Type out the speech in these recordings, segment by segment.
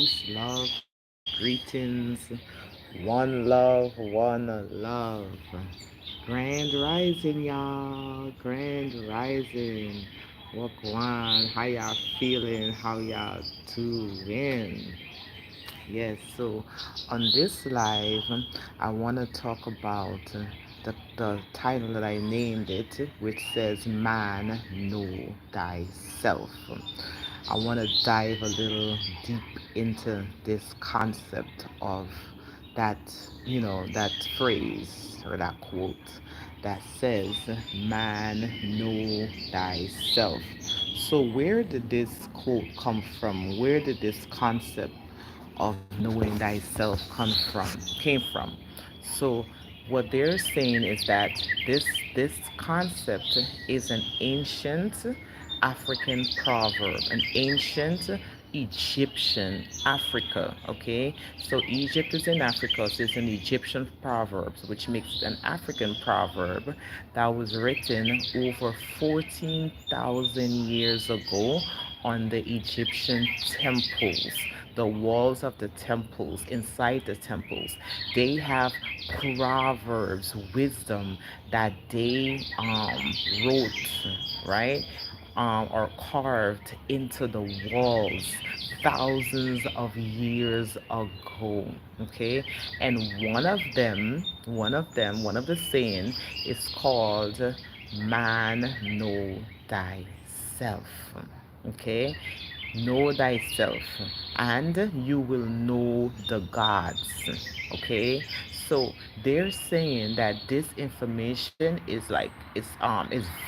Love, greetings, one love, one love. Grand rising, y'all. Grand rising. Wagwan, how y'all feeling? How y'all doing? Yes, so on this live, I want to talk about the title that I named it, which says Man Know Thyself. I want to dive a little deep into this concept of that, that phrase or that quote that says, Man Know Thyself. So, where did this quote come from? Where did this concept of knowing thyself came from? So what they're saying is that this concept is an ancient African proverb, an ancient Egyptian Africa. Okay, so Egypt is in Africa, so it's an Egyptian proverb, which makes it an African proverb that was written over 14,000 years ago on the Egyptian temples, the walls of the temples, inside the temples. They have proverbs, wisdom that they wrote, right? Or carved into the walls thousands of years ago. Okay, and one of the saying is called "Man know thyself." Okay, know thyself, and you will know the gods. Okay, so they're saying that this information is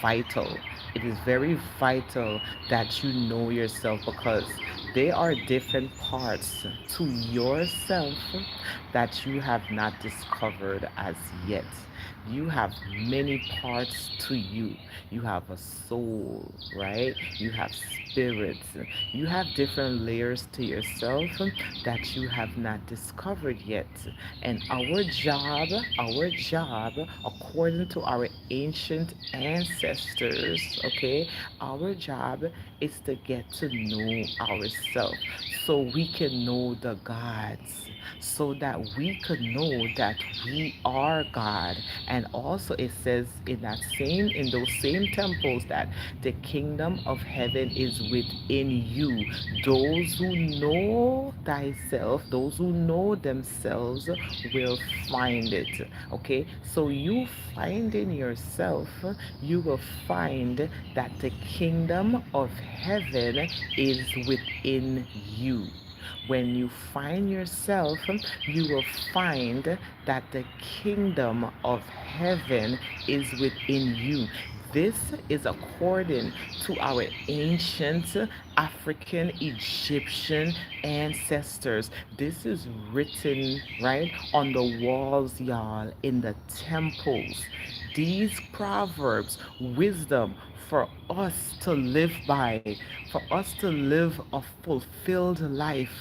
vital. It is very vital that you know yourself, because there are different parts to yourself that you have not discovered as yet. You have many parts to you. You have a soul, right? You have spirits. You have different layers to yourself that you have not discovered yet. And our job, according to our ancient ancestors, okay, our job is to get to know ourselves so we can know the gods, so that we could know that we are God. And also it says in those same temples that the kingdom of heaven is within you. Those who know thyself, those who know themselves will find it. Okay, so you finding yourself, you will find that the kingdom of heaven is within you. When you find yourself, you will find that the kingdom of heaven is within you. This is according to our ancient African Egyptian ancestors. This is written right on the walls, y'all, in the temples. These proverbs, wisdom for us to live by, for us to live a fulfilled life,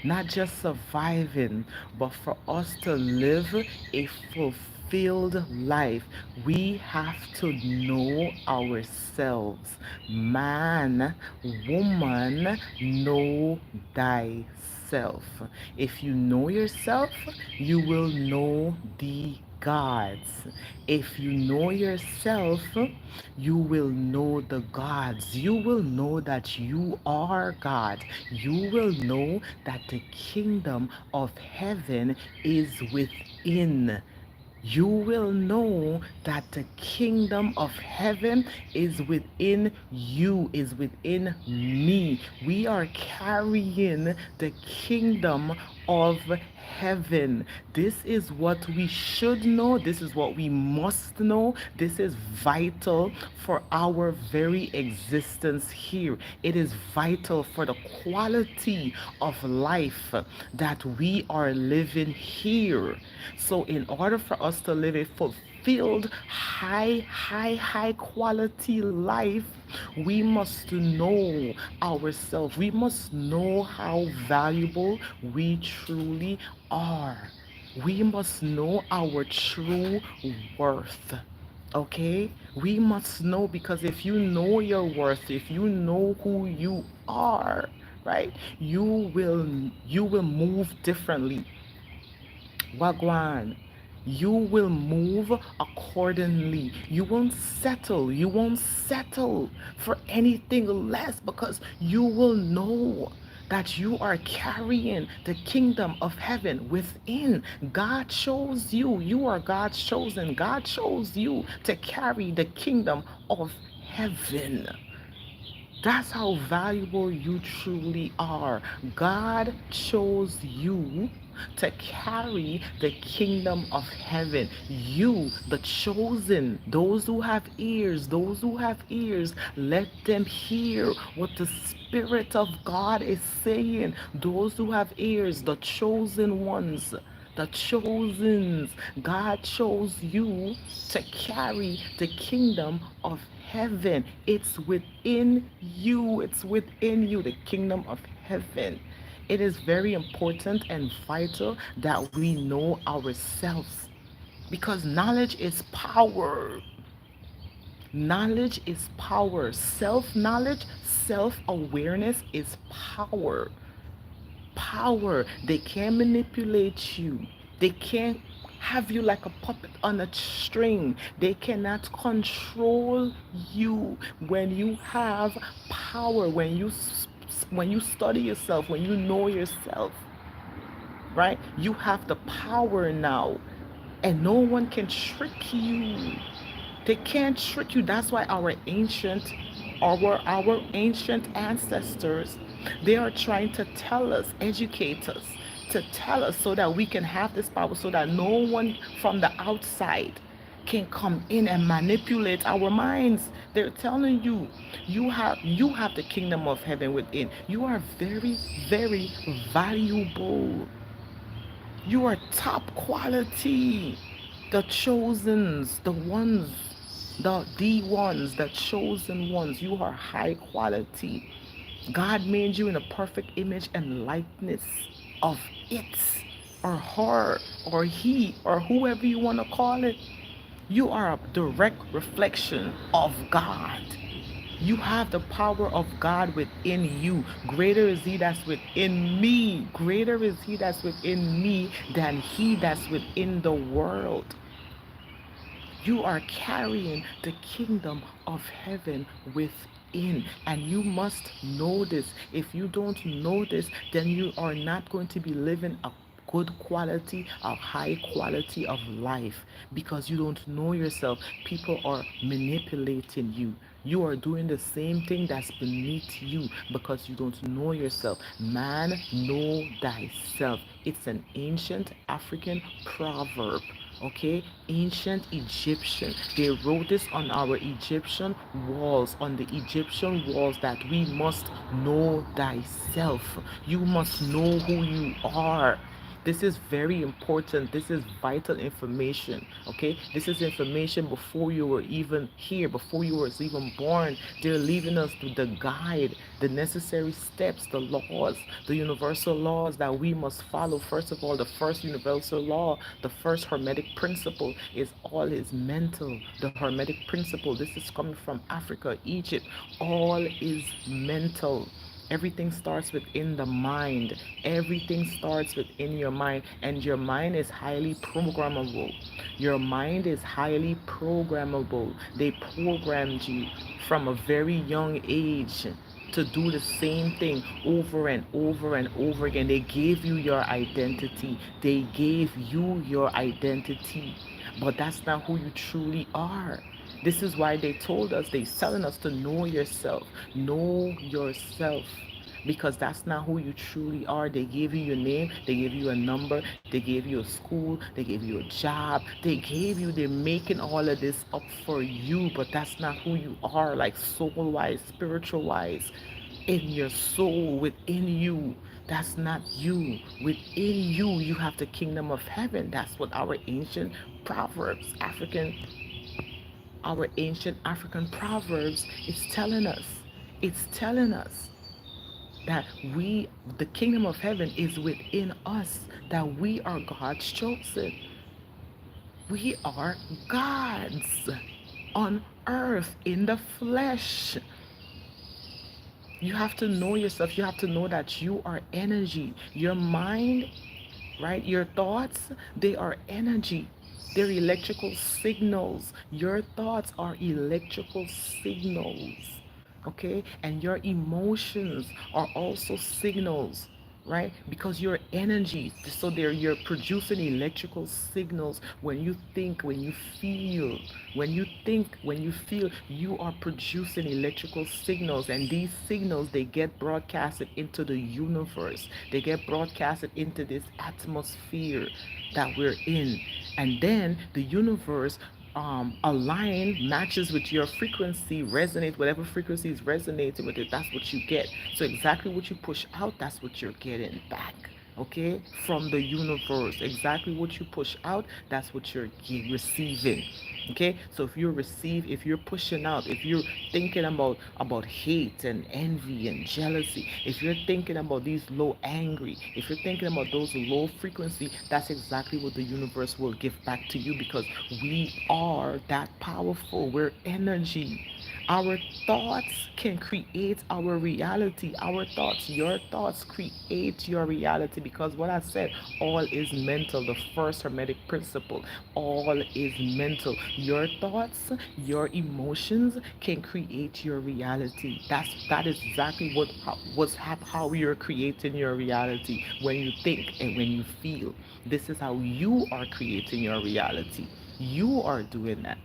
not just surviving, but for us to live a fulfilled life, we have to know ourselves. Man, woman, know thyself. If you know yourself, you will know the gods. If you know yourself, you will know the gods. You will know that you are God. You will know that the kingdom of heaven is within. You will know that the kingdom of heaven is within you, is within me. We are carrying the kingdom of heaven. This is what we should know. This is what we must know. This is vital for our very existence here. It is vital for the quality of life that we are living here. So, in order for us to live a fulfilled, high quality life, we must know ourselves. We must know how valuable we truly are. We must know our true worth. Okay? We must know, because if you know your worth, if you know who you are, right? You will move differently. Wagwan. You will move accordingly. You won't settle. You won't settle for anything less because you will know that you are carrying the kingdom of heaven within. God chose you. You are God's chosen. God chose you to carry the kingdom of heaven. That's how valuable you truly are. God chose you to carry the kingdom of heaven. You, the chosen, those who have ears, let them hear what the Spirit of God is saying. Those who have ears, the chosen ones, the chosens. God chose you to carry the kingdom of heaven. It's within you. It's within you, the kingdom of heaven. It is very important and vital that we know ourselves because knowledge is power. Knowledge is power. Self knowledge, self awareness is power. Power. They can manipulate you. They can't have you like a puppet on a string. They cannot control you when you have power, when you study yourself, when you know yourself, right? You have the power now, and no one can trick you. They can't trick you. That's why our ancient ancestors, they are trying to tell us, educate us, to tell us so that we can have this power, so that no one from the outside can come in and manipulate our minds. They're telling you, you have the kingdom of heaven within. You are very, very valuable. You are top quality. The chosens, the ones, the ones, the chosen ones. You are high quality. God made you in a perfect image and likeness of it, or her, or he, or whoever you want to call it. You are a direct reflection of God. You have the power of God within you. Greater is He that's within me. Greater is He that's within me than he that's within the world. You are carrying the kingdom of heaven within, and you must know this. If you don't know this, then you are not going to be living a good quality, a high quality of life because you don't know yourself. People are manipulating you. You are doing the same thing that's beneath you because you don't know yourself. Man, know thyself. It's an ancient African proverb. Okay, ancient Egyptian, they wrote this on our Egyptian walls, on the Egyptian walls, that we must know thyself. You must know who you are. This is very important. This is vital information. Okay, this is information before you were even here, before you were even born. They're leaving us the guide, the necessary steps, the laws, the universal laws that we must follow. First of all, the first universal law, the first hermetic principle is mental. The hermetic principle, this is coming from Africa, Egypt. All is mental. Everything starts within the mind. Everything starts within your mind, and your mind is highly programmable. Your mind is highly programmable. They programmed you from a very young age to do the same thing over and over and over again. They gave you your identity. They gave you your identity. But that's not who you truly are. This is why they told us, they're telling us to know yourself. Know yourself. Because that's not who you truly are. They gave you your name, they gave you a number, they gave you a school, they gave you a job, they're making all of this up for you, but that's not who you are, like soul wise, spiritual wise, in your soul, within you. That's not you. Within you, you have the kingdom of heaven. That's what our ancient African proverbs is telling us. It's telling us that the kingdom of heaven is within us, that we are God's chosen. We are God's on earth in the flesh. You have to know yourself. You have to know that you are energy. Your mind, right? Your thoughts, they are energy. They're electrical signals. Your thoughts are electrical signals. Okay? And your emotions are also signals, right? Because your energy, so you're producing electrical signals when you think, when you feel. When you think, when you feel, you are producing electrical signals, and these signals, they get broadcasted into the universe. They get broadcasted into this atmosphere that we're in. And then the universe align, matches with your frequency, resonate, whatever frequency is resonating with it, that's what you get. So exactly what you push out, that's what you're getting back. Okay, from the universe, exactly what you push out, that's what you're receiving. Okay, so if you're pushing out, if you're thinking about hate and envy and jealousy, if you're thinking about these low angry, if you're thinking about those low frequency, that's exactly what the universe will give back to you, because we are that powerful. We're energy. Our thoughts can create our reality. Our thoughts, your thoughts create your reality, because what I said, all is mental. The first hermetic principle, all is mental. Your thoughts, your emotions can create your reality. That is exactly how you're creating your reality. When you think and when you feel, this is how you are creating your reality. You are doing that.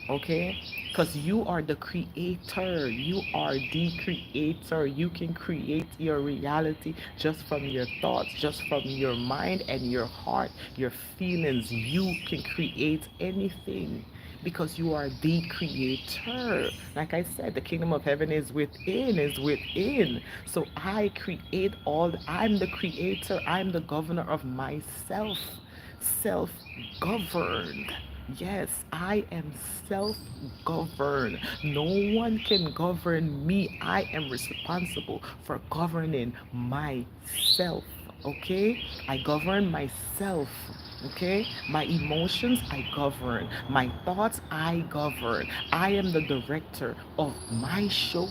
Okay, because you are the creator. You are the creator. You can create your reality just from your thoughts, just from your mind and your heart, your feelings. You can create anything because you are the creator. Like I said, the kingdom of heaven is within, is within. So I create all. I'm the creator. I'm the governor of myself, self governed. Yes, I am self governed. No one can govern me. I am responsible for governing myself. Okay? I govern myself. Okay? My emotions, I govern. My thoughts, I govern. I am the director of my show.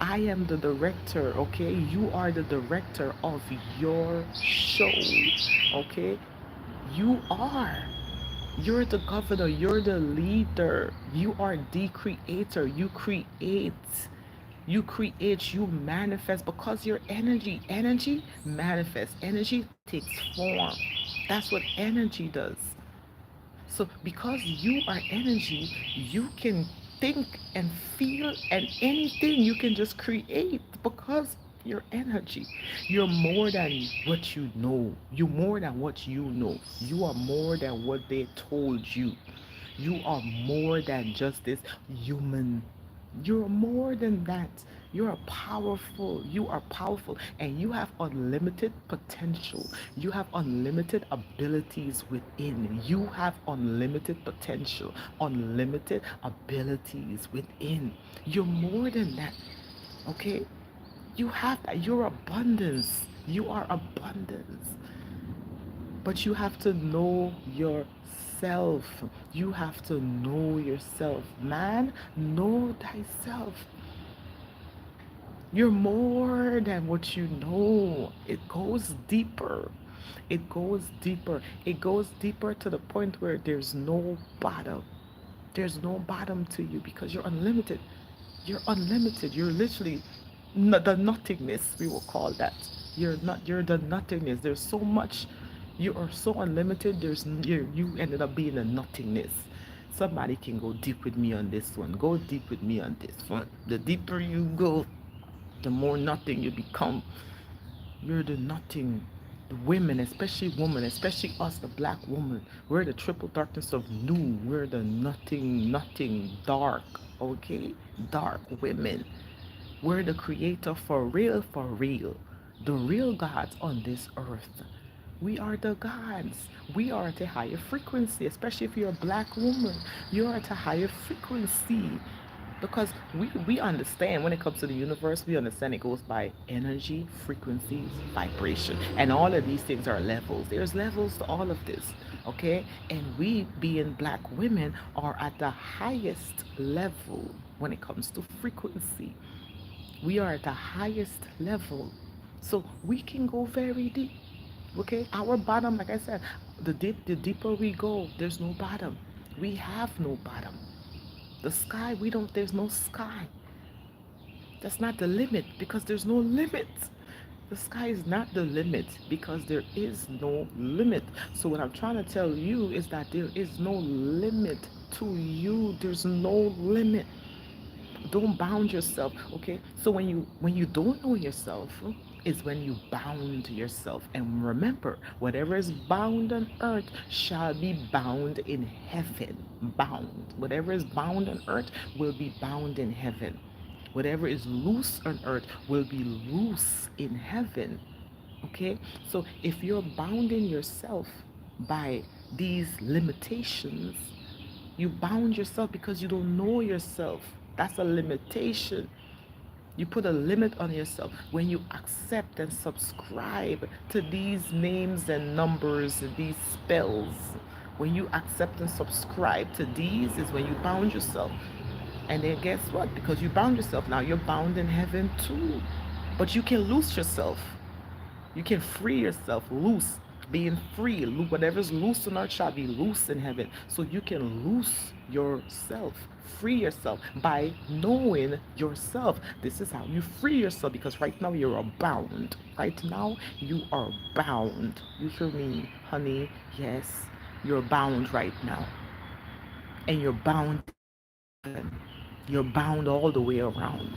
I am the director, okay? You are the director of your show, okay? You are. You're the governor, you're the leader, you are the creator. You create. You create, you manifest, because your energy manifests, energy takes form. That's what energy does. So, because you are energy, you can think and feel, and anything you can just create because you're energy. You're more than what you know. You're more than what you know. You are more than what they told you. You are more than just this human. You're more than that. You are powerful. You are powerful. And you have unlimited potential. You have unlimited abilities within. You have unlimited potential, unlimited abilities within. You're more than that. Okay? You have that. You're abundance. You are abundance. But you have to know yourself. You have to know yourself. Man, know thyself. You're more than what you know. It goes deeper. It goes deeper. It goes deeper to the point where there's no bottom. There's no bottom to you because you're unlimited. You're unlimited. You're literally the nothingness, we will call that. You're the nothingness. There's so much. You are so unlimited. You ended up being a nothingness. Somebody can go deep with me on this one. Go deep with me on this one. The deeper you go, the more nothing you become. You're the nothing. The women, especially women, especially us, the black woman, we're the triple darkness of noon. We're the nothing, dark, okay? Dark women. We're the creator for real, for real. The real gods on this earth. We are the gods. We are at a higher frequency, especially if you're a black woman. You're at a higher frequency. Because we understand when it comes to the universe, we understand it goes by energy, frequencies, vibration. And all of these things are levels. There's levels to all of this. Okay? And we, being black women, are at the highest level when it comes to frequency. We are at the highest level. So we can go very deep. Okay? Our bottom, like I said, the deeper we go, there's no bottom. We have no bottom. The sky, we don't, there's no sky. That's not the limit because there's no limit. The sky is not the limit because there is no limit. So what I'm trying to tell you is that there is no limit to you. There's no limit. Don't bound yourself, okay? So when you don't know yourself is when you bound yourself. And remember, whatever is bound on earth shall be bound in heaven. Bound. Whatever is bound on earth will be bound in heaven. Whatever is loose on earth will be loose in heaven. Okay? So if you're bounding yourself by these limitations, you bound yourself because you don't know yourself. That's a limitation. You put a limit on yourself when you accept and subscribe to these names and numbers, these spells. When you accept and subscribe to these is when you bound yourself. And then guess what? Because you bound yourself, now you're bound in heaven too. But you can loose yourself. You can free yourself, loose, being free. Whatever's loose on earth shall be loose in heaven. So you can loose yourself, free yourself by knowing yourself. This is how you free yourself because right now you are bound. Right now you are bound. You hear me, honey? Yes, you're bound right now. And you're bound in heaven. You're bound all the way around.